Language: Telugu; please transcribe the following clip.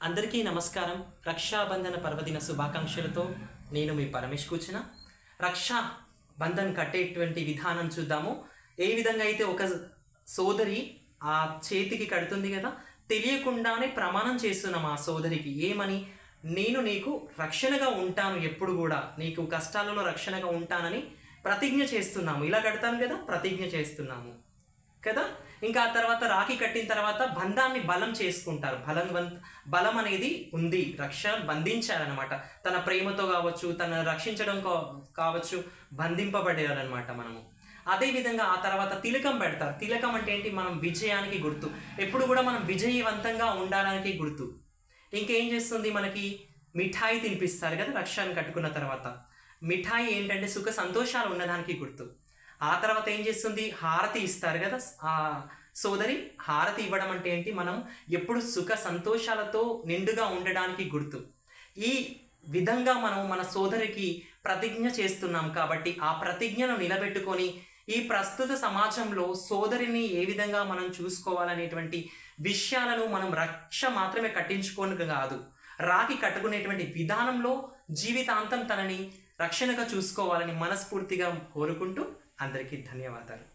అందరికీ నమస్కారం. రక్షాబంధన పర్వదిన శుభాకాంక్షలతో నేను మీ పరమేష్ కూర్చున్న. రక్షా బంధన్ కట్టేటువంటి విధానం చూద్దాము. ఏ విధంగా అయితే ఒక సోదరి ఆ చేతికి కడుతుంది కదా, తెలియకుండానే ప్రమాణం చేస్తున్నాం ఆ సోదరికి. ఏమని? నేను నీకు రక్షణగా ఉంటాను, ఎప్పుడు కూడా నీకు కష్టాలలో రక్షణగా ఉంటానని ప్రతిజ్ఞ చేస్తున్నాము. ఇలా కడతాను కదా, ప్రతిజ్ఞ చేస్తున్నాము కదా. ఇంకా ఆ తర్వాత రాఖీ కట్టిన తర్వాత బంధాన్ని బలం చేసుకుంటారు. బలం అనేది ఉంది, రక్షణ బంధించారనమాట. తన ప్రేమతో కావచ్చు, తన రక్షించడం కావచ్చు, బంధింపబడారనమాట మనము. అదేవిధంగా ఆ తర్వాత తిలకం పెడతారు. తిలకం అంటే ఏంటి? మనం విజయానికి గుర్తు. ఎప్పుడు కూడా మనం విజయవంతంగా ఉండడానికి గుర్తు. ఇంకేం చేస్తుంది? మనకి మిఠాయి తినిపిస్తారు కదా రక్షణ కట్టుకున్న తర్వాత. మిఠాయి ఏంటంటే సుఖ సంతోషాలు ఉండడానికి గుర్తు. ఆ తర్వాత ఏం చేస్తుంది? హారతి ఇస్తారు కదా ఆ సోదరి. హారతి ఇవ్వడం అంటే ఏంటి? మనం ఎప్పుడు సుఖ సంతోషాలతో నిండుగా ఉండడానికి గుర్తు. ఈ విధంగా మనం మన సోదరికి ప్రతిజ్ఞ చేస్తున్నాం కాబట్టి ఆ ప్రతిజ్ఞను నిలబెట్టుకొని ఈ ప్రస్తుత సమాజంలో సోదరిని ఏ విధంగా మనం చూసుకోవాలనేటువంటి విషయాలను మనం రక్ష మాత్రమే కట్టించుకొని కాదు, రాఖీ కట్టుకునేటువంటి విధానంలో జీవితాంతం తనని రక్షణగా చూసుకోవాలని మనస్ఫూర్తిగా కోరుకుంటూ అందరికీ ధన్యవాదాలు.